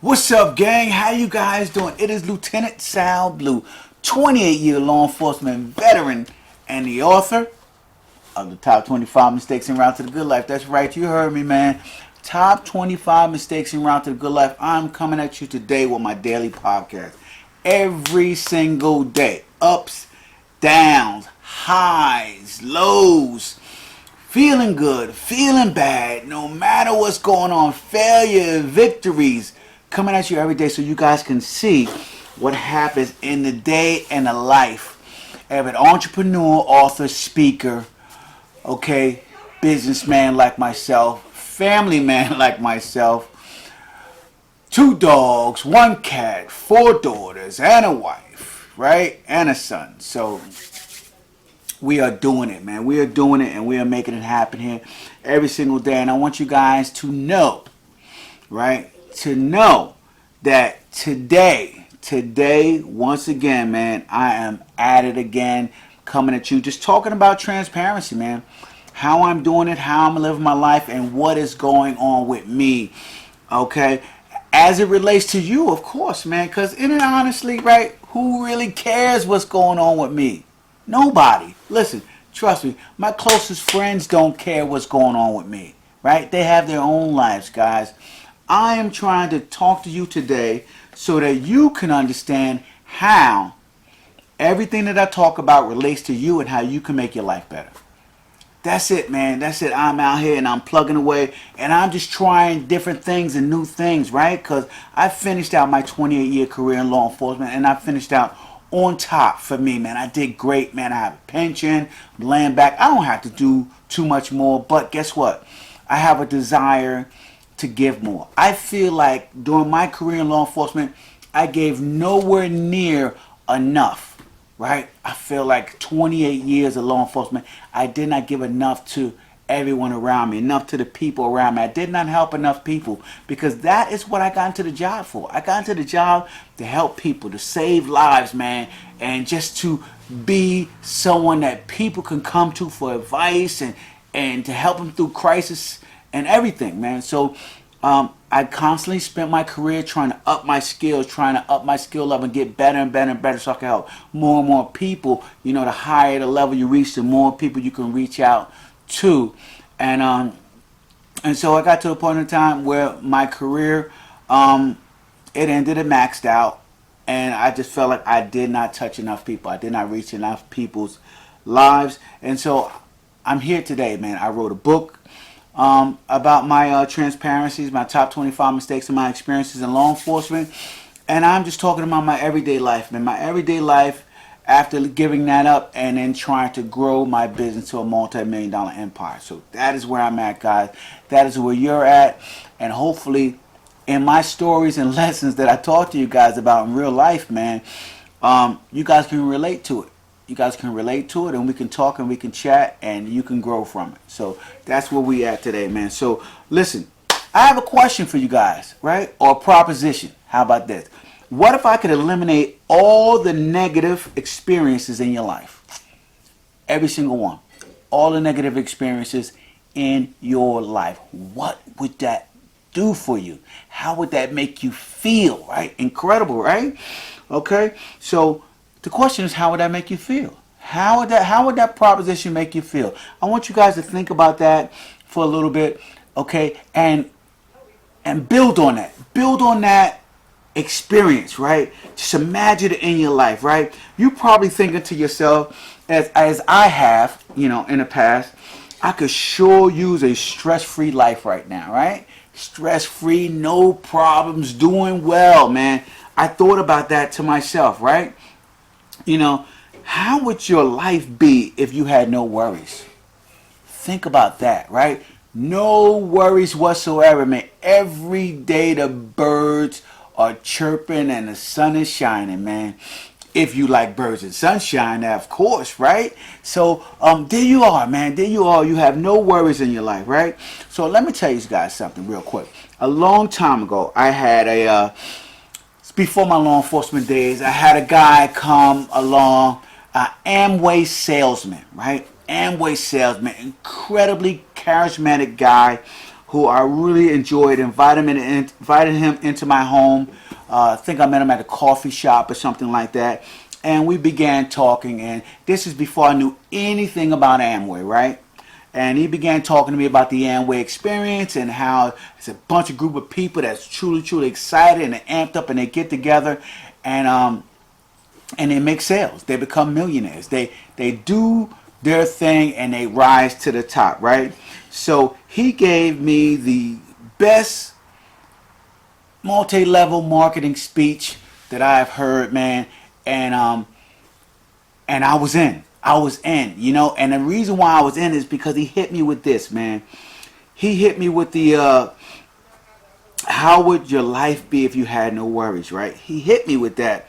What's up, gang? How you guys doing? It is Lieutenant Sal Blue, 28-year law enforcement veteran and the author of the top 25 mistakes en route to the good life. That's right, you heard me, man. Top 25 mistakes en route to the good life. I'm coming at you today with my daily podcast. Every single day. Ups, downs, highs, lows. Feeling good, feeling bad, no matter what's going on. Failure, victories. Coming at you every day so you guys can see what happens in the day and the life of an entrepreneur, author, speaker, okay, businessman like myself, family man like myself, 2 dogs, 1 cat, 4 daughters, and a wife, right? And a son. So we are doing it, man. We are doing it and we are making it happen here every single day. And I want you guys to know, right? To know that today, once again, man, I am at it again, coming at you, just talking about transparency, man. How I'm doing it, how I'm living my life, and what is going on with me, okay? As it relates to you, of course, man, because in it, honestly, right, who really cares what's going on with me? Nobody. Listen, trust me, my closest friends don't care what's going on with me, right? They have their own lives, guys. I am trying to talk to you today so that you can understand how everything that I talk about relates to you and how you can make your life better. That's it, man. That's it. I'm out here and I'm plugging away and I'm just trying different things and new things, right? Because I finished out my 28-year career in law enforcement and I finished out on top for me, man. I did great, man. I have a pension, I'm laying back. I don't have to do too much more, but guess what? I have a desire to give more. I feel like during my career in law enforcement, I gave nowhere near enough, right? I feel like 28 years of law enforcement, I did not give enough to everyone around me, enough to the people around me. I did not help enough people because that is what I got into the job for. I got into the job to help people, to save lives, man, and just to be someone that people can come to for advice and to help them through crisis and everything, man. So I constantly spent my career trying to up my skills, trying to up my skill level and get better and better and better so I can help more and more people. You know, the higher the level you reach, the more people you can reach out to. And so I got to a point in time where my career, it ended, it maxed out. And I just felt like I did not touch enough people. I did not reach enough people's lives. And so I'm here today, man. I wrote a book about my transparencies, my top 25 mistakes and my experiences in law enforcement. And I'm just talking about my everyday life, man. My everyday life after giving that up and then trying to grow my business to a multi-million-dollar empire. So that is where I'm at, guys. That is where you're at. And hopefully in my stories and lessons that I talk to you guys about in real life, man, you guys can relate to it. You guys can relate to it and we can talk and we can chat and you can grow from it. So that's where we at today, man. So listen, I have a question for you guys, right? Or a proposition. How about this? What if I could eliminate all the negative experiences in your life? Every single one. All the negative experiences in your life. What would that do for you? How would that make you feel, right? Incredible, right? Okay, so the question is, how would that make you feel? How would that proposition make you feel? I want you guys to think about that for a little bit, okay? And build on that. Build on that experience, right? Just imagine it in your life, right? You probably thinking to yourself, as I have, you know, in the past, I could sure use a stress-free life right now, right? Stress-free, no problems, doing well, man. I thought about that to myself, right? You know, how would your life be if you had no worries? Think about that, right? No worries whatsoever, man. Every day the birds are chirping and the sun is shining, man. If you like birds and sunshine, of course, right? So there you are, man. There you are. You have no worries in your life, right? So let me tell you guys something real quick. A long time ago, I had before my law enforcement days, I had a guy come along, Amway salesman, right? Amway salesman, incredibly charismatic guy, who I really enjoyed. Invited him into my home. I think I met him at a coffee shop or something like that. And we began talking. And this is before I knew anything about Amway, right? And he began talking to me about the Amway experience and how it's a bunch of group of people that's truly, truly excited and they're amped up and they get together and they make sales. They become millionaires. They do their thing and they rise to the top, right? So he gave me the best multi-level marketing speech that I've heard, man. And I was in. You know, and the reason why I was in is because he hit me with this, man. He hit me with the how would your life be if you had no worries, right? He hit me with that.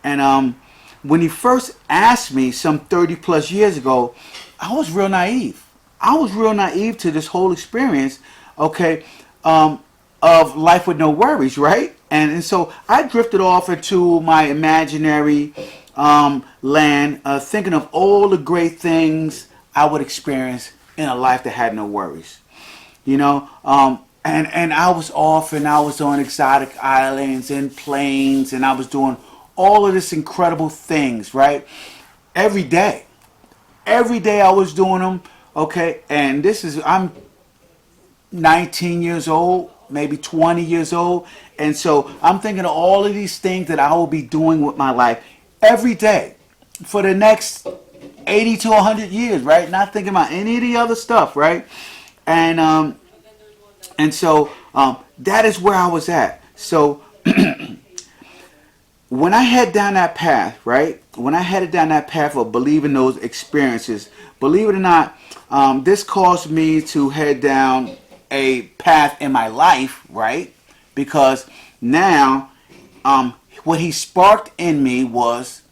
And when he first asked me some 30 plus years ago, I was real naive. I was real naive to this whole experience, okay, of life with no worries, right? And so I drifted off into my imaginary land, thinking of all the great things I would experience in a life that had no worries. You know, and I was off and I was on exotic islands and planes and I was doing all of this incredible things, right? Every day. Every day I was doing them, okay? And I'm 19 years old, maybe 20 years old. And so I'm thinking of all of these things that I will be doing with my life every day for the next 80 to 100 years, right? Not thinking about any of the other stuff, right? And so that is where I was at. So when I head down that path, right? When I headed down that path of believing those experiences, believe it or not, this caused me to head down a path in my life, right? Because now, what he sparked in me was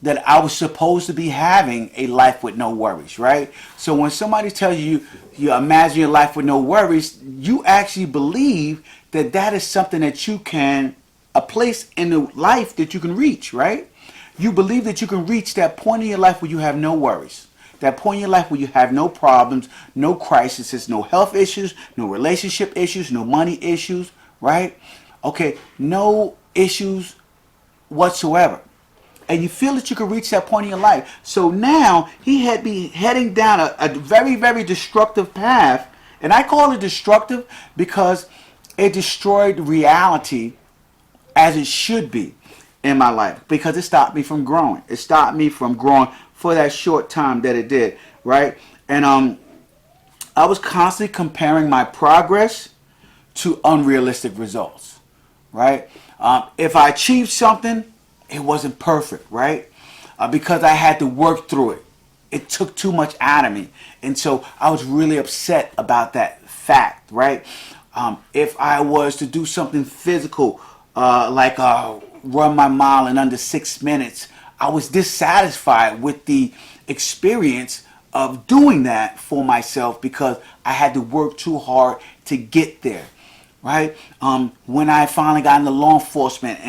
that I was supposed to be having a life with no worries, right? So when somebody tells you, you imagine your life with no worries, you actually believe that that is something that you can, a place in the life that you can reach, right? You believe that you can reach that point in your life where you have no worries. That point in your life where you have no problems, no crises, no health issues, no relationship issues, no money issues, right? Okay, no issues whatsoever. And you feel that you can reach that point in your life. So now he had me heading down a very, very destructive path. And I call it destructive because it destroyed reality as it should be in my life, because it stopped me from growing. It stopped me from growing for that short time that it did, right? And I was constantly comparing my progress to unrealistic results, right? If I achieved something, it wasn't perfect, right? Because I had to work through it. It took too much out of me. And so I was really upset about that fact, right? If I was to do something physical, like run my mile in under 6 minutes, I was dissatisfied with the experience of doing that for myself because I had to work too hard to get there, right? When I finally got into law enforcement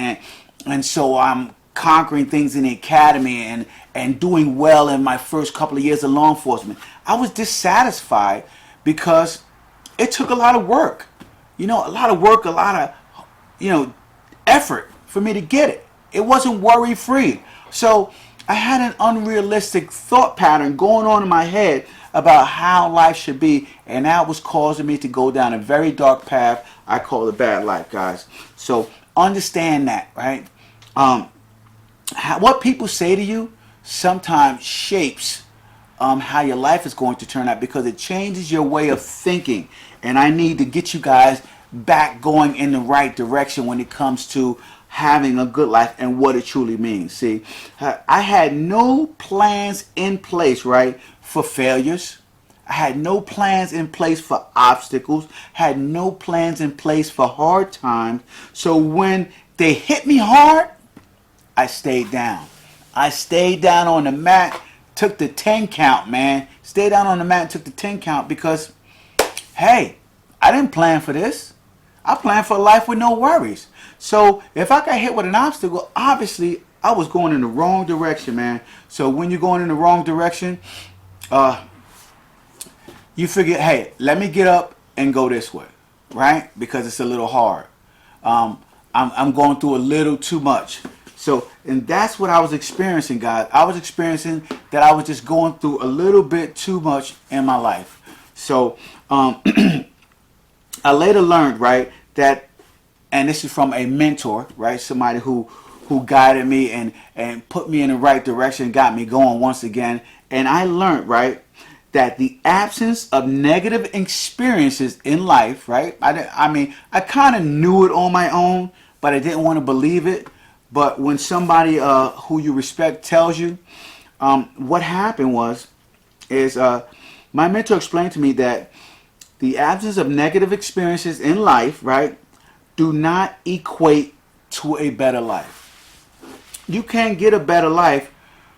and so I'm conquering things in the academy and doing well in my first couple of years of law enforcement, I was dissatisfied because it took a lot of work. You know, a lot of work, a lot of, effort for me to get it. It wasn't worry free. So I had an unrealistic thought pattern going on in my head about how life should be, and that was causing me to go down a very dark path I call the bad life, guys. So understand that, right? What people say to you sometimes shapes how your life is going to turn out, because it changes your way of thinking. And I need to get you guys back going in the right direction when it comes to having a good life and what it truly means. See, I had no plans in place, right, for failures. I had no plans in place for obstacles, had no plans in place for hard times. So when they hit me hard, I stayed down. I stayed down on the mat, took the 10 count, man. Stayed down on the mat and took the 10 count because, hey, I didn't plan for this. I planned for a life with no worries. So if I got hit with an obstacle, obviously I was going in the wrong direction, man. So when you're going in the wrong direction, you figure, hey, let me get up and go this way. right? Because it's a little hard. I'm going through a little too much. So, and that's what I was experiencing, guys. I was experiencing that I was just going through a little bit too much in my life. So, I later learned, right, that, and this is from a mentor, right, somebody who guided me and put me in the right direction, got me going once again. And I learned, right, that the absence of negative experiences in life, right, I mean, I kind of knew it on my own, but I didn't want to believe it. But when somebody who you respect tells you, what happened is my mentor explained to me that the absence of negative experiences in life, right, do not equate to a better life. You can't get a better life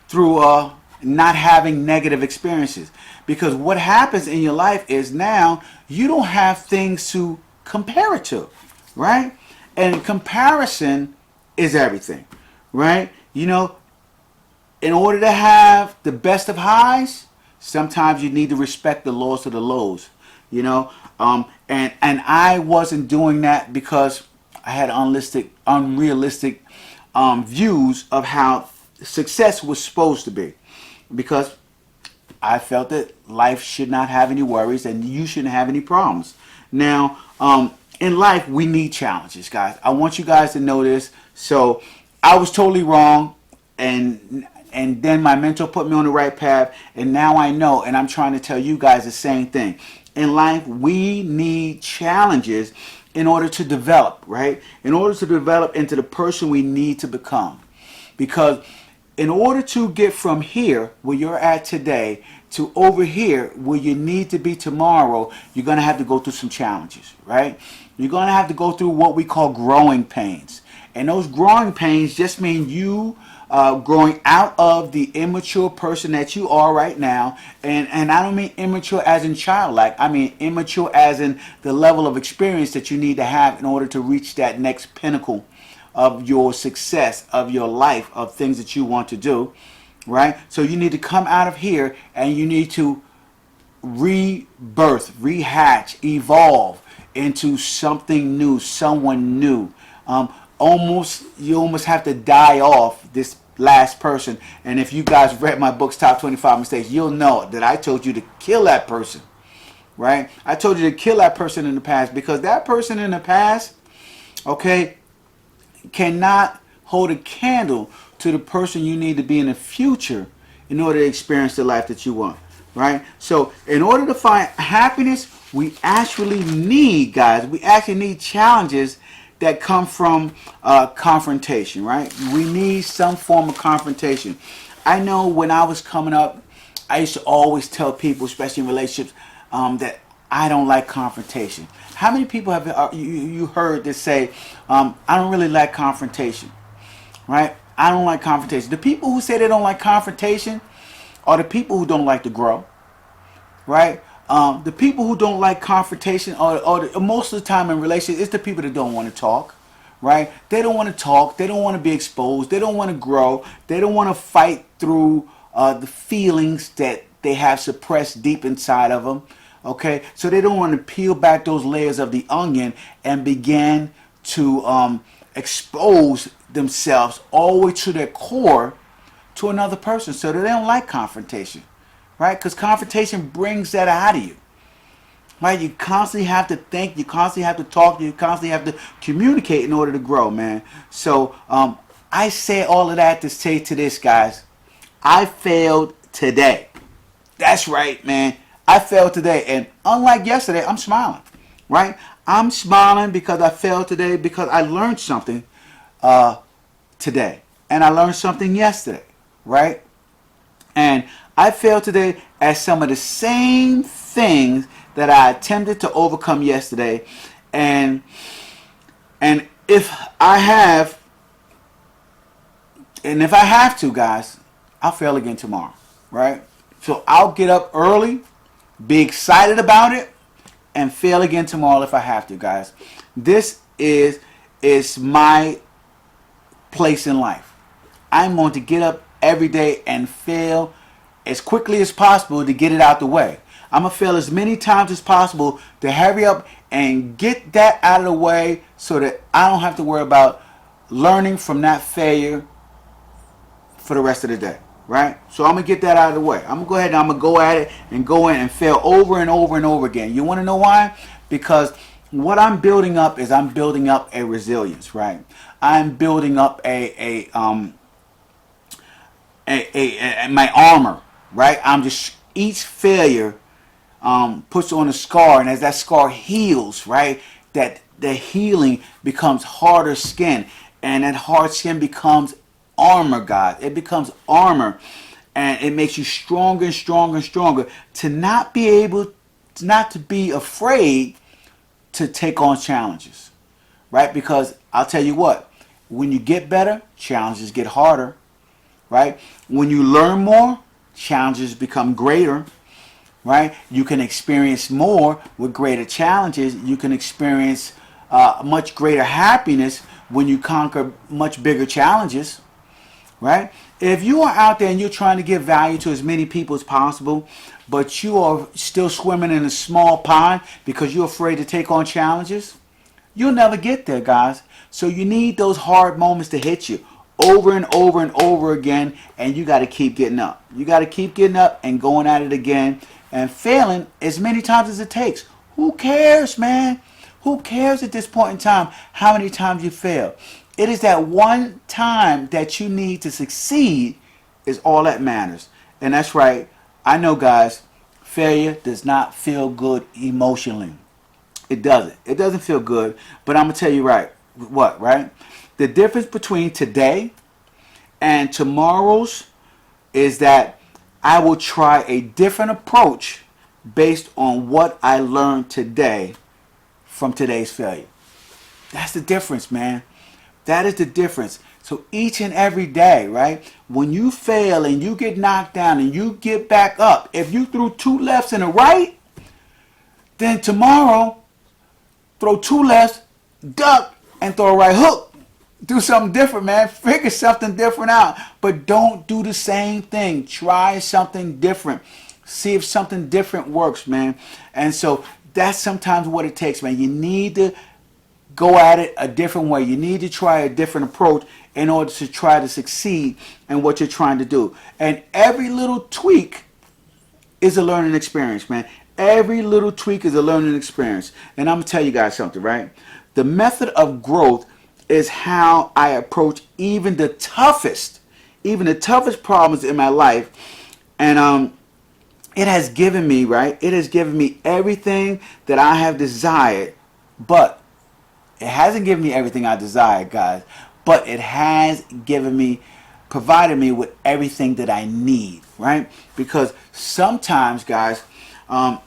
through not having negative experiences. Because what happens in your life is now you don't have things to compare it to, right? And comparison is everything, right? You know, in order to have the best of highs, sometimes you need to respect the lows of the lows, you know. And I wasn't doing that because I had unrealistic views of how success was supposed to be, because I felt that life should not have any worries and you shouldn't have any problems. Now, in life, we need challenges, guys. I want you guys to know this. So I was totally wrong, and then my mentor put me on the right path, and now I know, and I'm trying to tell you guys the same thing. In life, we need challenges in order to develop, right? In order to develop into the person we need to become. Because in order to get from here, where you're at today, to over here, where you need to be tomorrow, you're going to have to go through some challenges, right? You're going to have to go through what we call growing pains. And those growing pains just mean you growing out of the immature person that you are right now. And I don't mean immature as in childlike. I mean immature as in the level of experience that you need to have in order to reach that next pinnacle of your success, of your life, of things that you want to do, right? So you need to come out of here and you need to rebirth, rehatch, evolve into something new, someone new. You almost have to die off this last person. And if you guys read my book's Top 25 Mistakes, you'll know that I told you to kill that person, right? I told you to kill that person in the past, because that person in the past, okay, cannot hold a candle to the person you need to be in the future in order to experience the life that you want, right? So in order to find happiness, we actually need, guys, we actually need challenges that come from confrontation, right? We need some form of confrontation. I know when I was coming up, I used to always tell people, especially in relationships, that I don't like confrontation. How many people have you heard this say, I don't really like confrontation, right? I don't like confrontation. The people who say they don't like confrontation are the people who don't like to grow, right? The people who don't like confrontation most of the time in relationships, it's the people that don't want to talk, right? They don't want to talk. They don't want to be exposed. They don't want to grow. They don't want to fight through the feelings that they have suppressed deep inside of them. Okay, so they don't want to peel back those layers of the onion and begin to expose themselves all the way to their core to another person. So they don't like confrontation, right? Because confrontation brings that out of you, right? You constantly have to think, you constantly have to talk, you constantly have to communicate in order to grow, man. So I say all of that to say to this, guys, I failed today. That's right, man. I failed today, and unlike yesterday, I'm smiling, right? I'm smiling because I failed today, because I learned something today, and I learned something yesterday, right? And I failed today at some of the same things that I attempted to overcome yesterday, and if I have to, guys, I'll fail again tomorrow, right? So I'll get up early, be excited about it, and fail again tomorrow if I have to, guys. This is my place in life. I'm going to get up every day and fail as quickly as possible to get it out the way. I'm going to fail as many times as possible to hurry up and get that out of the way so that I don't have to worry about learning from that failure for the rest of the day, right? So I'm gonna get that out of the way. I'm gonna go ahead and I'm gonna go at it and go in and fail over and over and over again. You want to know why? Because what I'm building up is I'm building up a resilience, right? I'm building up my armor, right? I'm just each failure puts on a scar, and as that scar heals, right, that the healing becomes harder skin, and that hard skin becomes armor, guys. It becomes armor, and it makes you stronger and stronger and stronger to not be able, not to be afraid to take on challenges, right? Because I'll tell you what, when you get better, challenges get harder, right? When you learn more, challenges become greater, right? You can experience more with greater challenges. You can experience much greater happiness when you conquer much bigger challenges, right? If you are out there and you're trying to give value to as many people as possible, but you are still swimming in a small pond because you're afraid to take on challenges, you'll never get there, guys. So you need those hard moments to hit you over and over and over again, and you got to keep getting up. You got to keep getting up and going at it again and failing as many times as it takes. Who cares, man? Who cares at this point in time how many times you fail? It is that one time that you need to succeed is all that matters. And that's right. I know, guys, failure does not feel good emotionally. It doesn't. It doesn't feel good. But I'm going to tell you right? The difference between today and tomorrow's is that I will try a different approach based on what I learned today from today's failure. That's the difference, man. That is the difference. So each and every day, right, when you fail and you get knocked down and you get back up, if you threw 2 lefts and a right, then tomorrow throw 2 lefts, duck, and throw a right hook. Do something different, man. Figure something different out. But don't do the same thing. Try something different. See if something different works, man. And so that's sometimes what it takes, man. You need to go at it a different way. You need to try a different approach in order to try to succeed in what you're trying to do. And every little tweak is a learning experience, man. Every little tweak is a learning experience. And I'm going to tell you guys something, right? The method of growth is how I approach even the toughest problems in my life. And it has given me, right? It has given me everything that I have desired. But it hasn't given me everything I desired, guys. But it has provided me with everything that I need, right? Because sometimes, guys,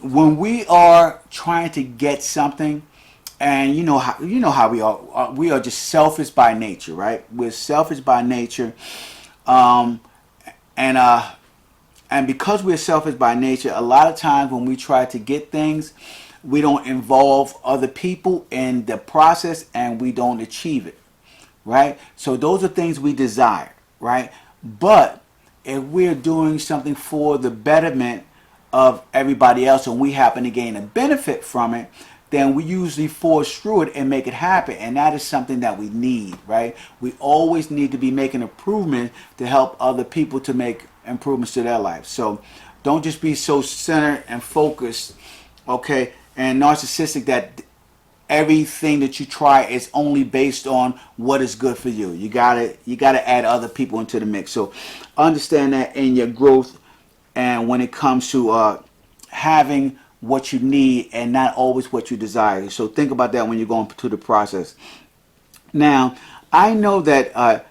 when we are trying to get something, and you know how we are just selfish by nature, right? We're selfish by nature, and because we're selfish by nature, a lot of times when we try to get things, we don't involve other people in the process, and we don't achieve it, right? So those are things we desire, right? But if we're doing something for the betterment of everybody else and we happen to gain a benefit from it, then we usually force through it and make it happen. And that is something that we need, right? We always need to be making improvements to help other people to make improvements to their life. So don't just be so centered and focused, okay, and narcissistic that everything that you try is only based on what is good for you. You gotta add other people into the mix. So understand that in your growth, and when it comes to having what you need and not always what you desire. So think about that when you're going through the process. Now, I know that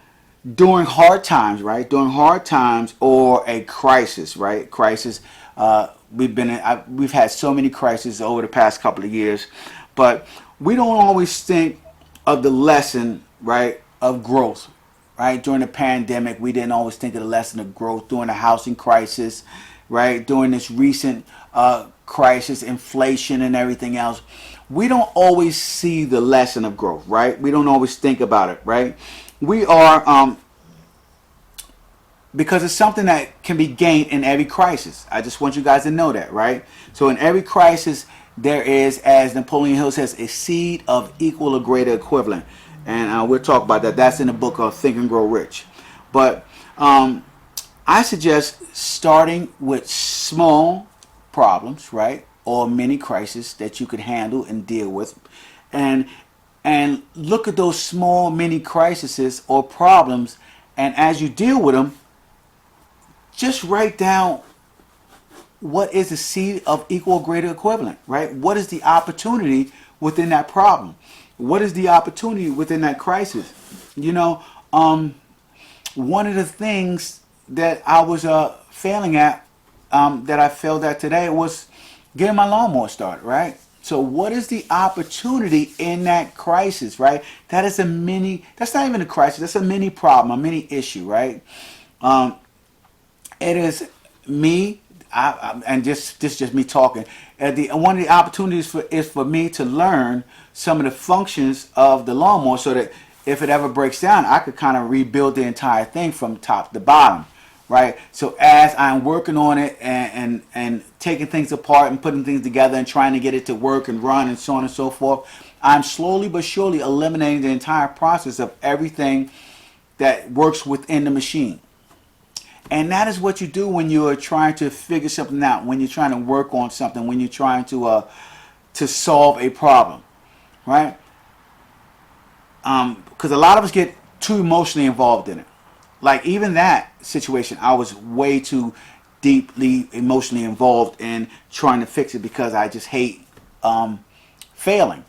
during hard times, right? During hard times or a crisis, right? Crisis. We've had so many crises over the past couple of years, but we don't always think of the lesson, right, of growth, right? During the pandemic, we didn't always think of the lesson of growth. During the housing crisis, right? During this recent crisis, inflation and everything else, we don't always see the lesson of growth, right? We don't always think about it, right? We are, because it's something that can be gained in every crisis. I just want you guys to know that, right? So in every crisis, there is, as Napoleon Hill says, a seed of equal or greater equivalent. And we'll talk about that. That's in the book of Think and Grow Rich. But I suggest starting with small problems, right? Or mini crises that you could handle and deal with. And look at those small mini crises or problems, and as you deal with them, just write down what is the seed of equal or greater equivalent, right? What is the opportunity within that problem? What is the opportunity within that crisis? You know, one of the things that I was failing at, that I failed at today, was getting my lawnmower started, right? So what is the opportunity in that crisis, right? That's not even a crisis, that's a mini problem, a mini issue, right? It is me, and this is just me talking. One of the opportunities is for me to learn some of the functions of the lawnmower, so that if it ever breaks down, I could kind of rebuild the entire thing from top to bottom, right? So as I'm working on it and taking things apart and putting things together and trying to get it to work and run and so on and so forth, I'm slowly but surely eliminating the entire process of everything that works within the machine. And that is what you do when you are trying to figure something out, when you're trying to work on something, when you're trying to solve a problem, right? Because a lot of us get too emotionally involved in it. Like even that situation, I was way too deeply emotionally involved in trying to fix it because I just hate failing.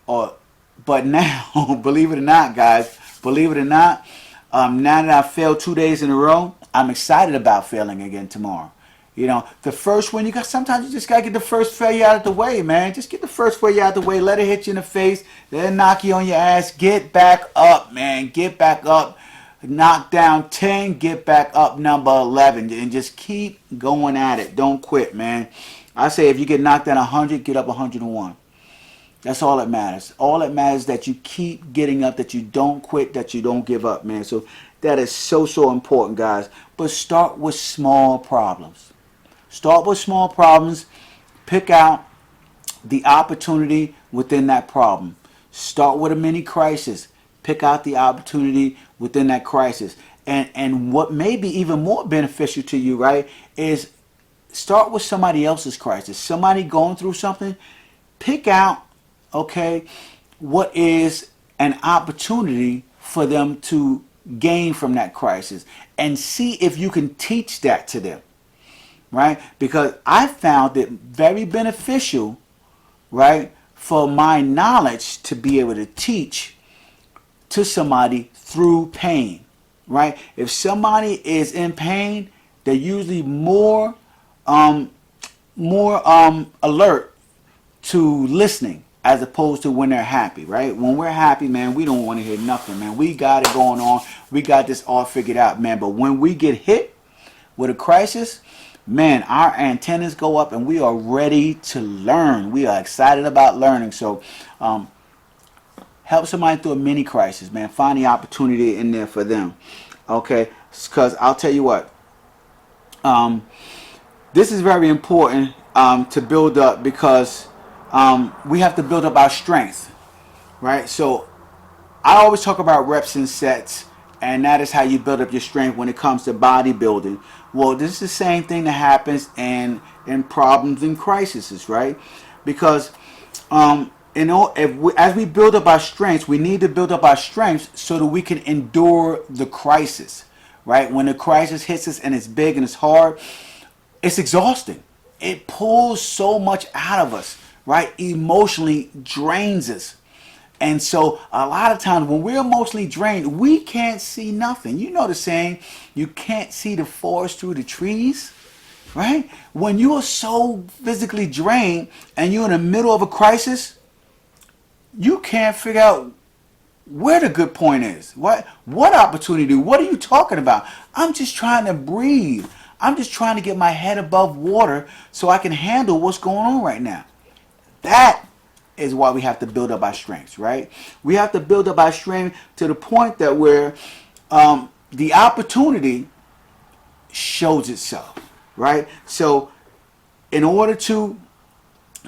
But now, believe it or not, guys, believe it or not, now that I've failed 2 days in a row, I'm excited about failing again tomorrow. You know, the first one, sometimes you just gotta get the first failure out of the way, man. Just get the first failure out of the way. Let it hit you in the face. Let it knock you on your ass. Get back up, man. Get back up. Knock down 10, get back up number 11. And just keep going at it. Don't quit, man. I say if you get knocked down 100, get up 101. That's all that matters. All that matters is that you keep getting up, that you don't quit, that you don't give up, man. So that is so important, guys. But start with small problems. Start with small problems. Pick out the opportunity within that problem. Start with a mini crisis. Pick out the opportunity within that crisis. And what may be even more beneficial to you, right, is start with somebody else's crisis. Somebody going through something. Pick out, okay, what is an opportunity for them to gain from that crisis, and see if you can teach that to them, right? Because I found it very beneficial, right, for my knowledge to be able to teach to somebody through pain, right? If somebody is in pain, they're usually more alert to listening as opposed to when they're happy, right? When we're happy, man, we don't want to hear nothing, man. We got it going on. We got this all figured out, man. But when we get hit with a crisis, man, our antennas go up and we are ready to learn. We are excited about learning. So help somebody through a mini crisis, man. Find the opportunity in there for them, okay? Because I'll tell you what, this is very important to build up, because we have to build up our strength, right? So I always talk about reps and sets, and that is how you build up your strength when it comes to bodybuilding. Well, this is the same thing that happens in problems and crises, right? Because as we build up our strengths, we need to build up our strengths so that we can endure the crisis, right? When the crisis hits us and it's big and it's hard, it's exhausting. It pulls so much out of us, right? Emotionally drains us. And so a lot of times when we're emotionally drained, we can't see nothing. You know the saying, you can't see the forest through the trees, right? When you are so physically drained and you're in the middle of a crisis, you can't figure out where the good point is. What opportunity? What are you talking about? I'm just trying to breathe. I'm just trying to get my head above water so I can handle what's going on right now. That is why we have to build up our strengths, right? We have to build up our strength to the point that where the opportunity shows itself, right? So in order to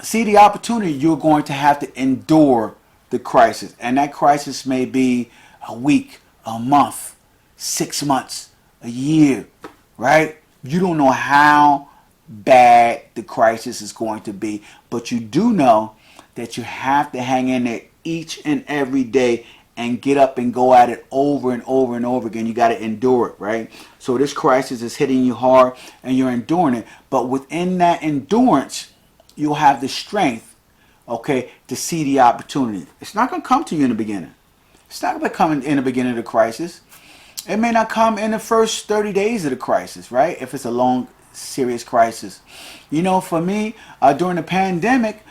see the opportunity, you're going to have to endure the crisis. And that crisis may be a week, a month, 6 months, a year, right? You don't know how bad the crisis is going to be, but you do know that you have to hang in there each and every day and get up and go at it over and over and over again. You got to endure it, right? So this crisis is hitting you hard and you're enduring it. But within that endurance, you'll have the strength, okay, to see the opportunity. It's not going to come to you in the beginning. It's not going to come in the beginning of the crisis. It may not come in the first 30 days of the crisis, right? If it's a long, serious crisis. You know, for me, during the pandemic,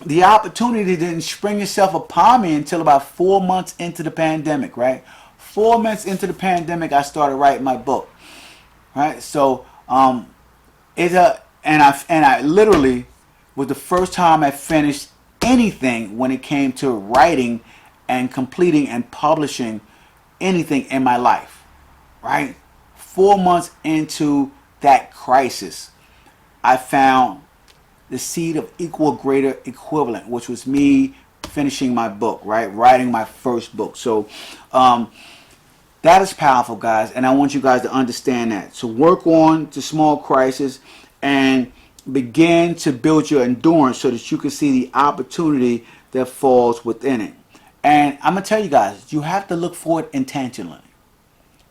the opportunity didn't spring itself upon me until about 4 months into the pandemic, right? 4 months into the pandemic, I started writing my book, right? So, I literally was the first time I finished anything when it came to writing and completing and publishing anything in my life, right? 4 months into that crisis, I found the seed of equal greater equivalent, which was me finishing my book, right? Writing my first book. So that is powerful, guys, and I want you guys to understand that. So work on the small crisis and begin to build your endurance so that you can see the opportunity that falls within it. And I'm going to tell you guys, you have to look for it intentionally,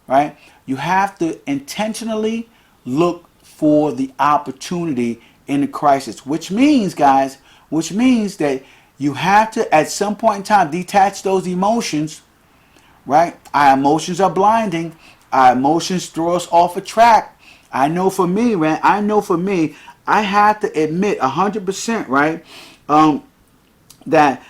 right? You have to intentionally look for the opportunity in the crisis, which means, guys, that you have to, at some point in time, detach those emotions, right? Our emotions are blinding. Our emotions throw us off a track. I know for me, man, I have to admit 100%, right, that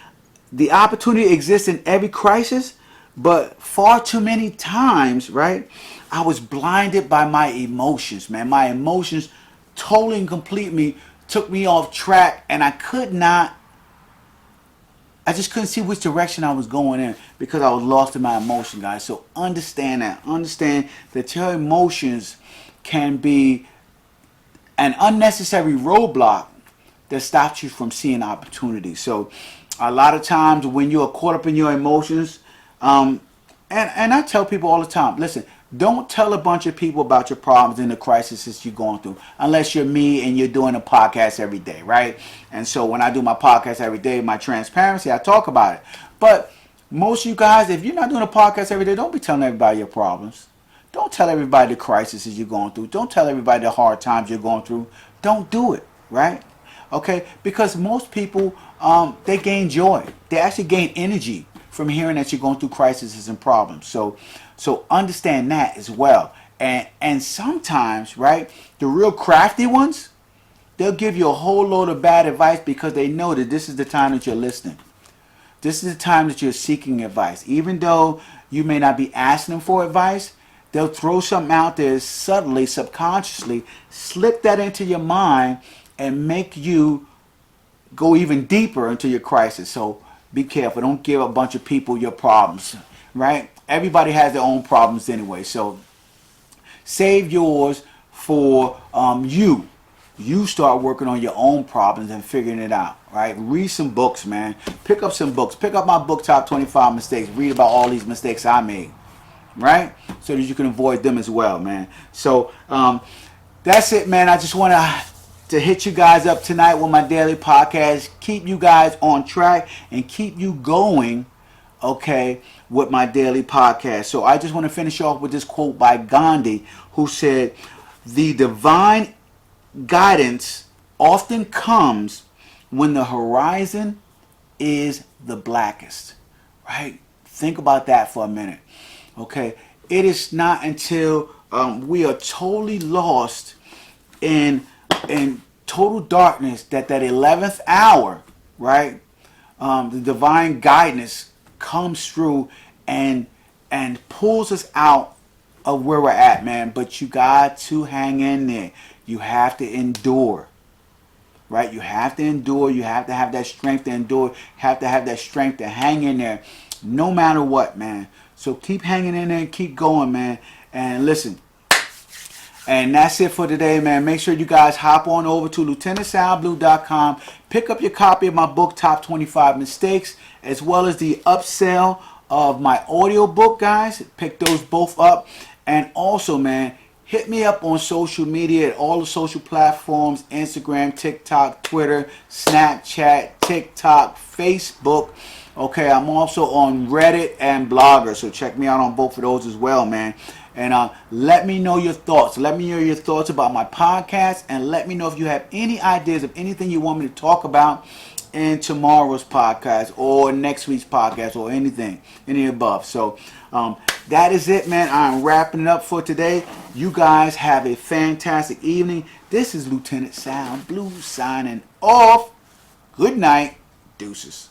the opportunity exists in every crisis, but far too many times, right, I was blinded by my emotions, man. My emotions totally and completely took me off track, and I just couldn't see which direction I was going in because I was lost in my emotion, guys. So understand that. Understand that your emotions can be an unnecessary roadblock that stops you from seeing opportunities. So a lot of times when you are caught up in your emotions, and I tell people all the time, listen, don't tell a bunch of people about your problems and the crises you're going through unless you're me and you're doing a podcast every day, right? And so when I do my podcast every day, my transparency, I talk about it. But most of you guys, if you're not doing a podcast every day, don't be telling everybody your problems. Don't tell everybody the crises you're going through. Don't tell everybody the hard times you're going through. Don't do it, right? Okay? Because most people, they gain joy. They actually gain energy from hearing that you're going through crises and problems. So understand that as well. And sometimes, right, the real crafty ones, they'll give you a whole load of bad advice because they know that this is the time that you're listening. This is the time that you're seeking advice. Even though you may not be asking them for advice, they'll throw something out there subtly, subconsciously, slip that into your mind and make you go even deeper into your crisis. So be careful. Don't give a bunch of people your problems, right? Everybody has their own problems anyway. So save yours for you. You start working on your own problems and figuring it out, right? Read some books, man. Pick up some books. Pick up my book, Top 25 Mistakes. Read about all these mistakes I made, right? So that you can avoid them as well, man. So that's it, man. I just want to hit you guys up tonight with my daily podcast. Keep you guys on track and keep you going, okay, with my daily podcast. So I just want to finish off with this quote by Gandhi, who said, "The divine guidance often comes when the horizon is the blackest," right? Think about that for a minute, okay? It is not until we are totally lost in total darkness that 11th hour, right? The divine guidance comes through and pulls us out of where we're at, man. But you got to hang in there. You have to endure, right? You have to endure. You have to have that strength to endure. You have to have that strength to hang in there no matter what, man. So keep hanging in there and keep going, man. And listen, And that's it for today, man. Make sure you guys hop on over to lieutenantsoundblue.com. Pick up your copy of my book, Top 25 Mistakes, as well as the upsell of my audiobook, guys. Pick those both up. And also, man, hit me up on social media at all the social platforms: Instagram, TikTok, Twitter, Snapchat, TikTok, Facebook. Okay, I'm also on Reddit and Blogger, so check me out on both of those as well, man. And let me know your thoughts. Let me know your thoughts about my podcast, and let me know if you have any ideas of anything you want me to talk about in tomorrow's podcast or next week's podcast or anything, any above. So that is it, man. I'm wrapping it up for today. You guys have a fantastic evening. This is Lieutenant Sound Blue signing off. Good night. Deuces.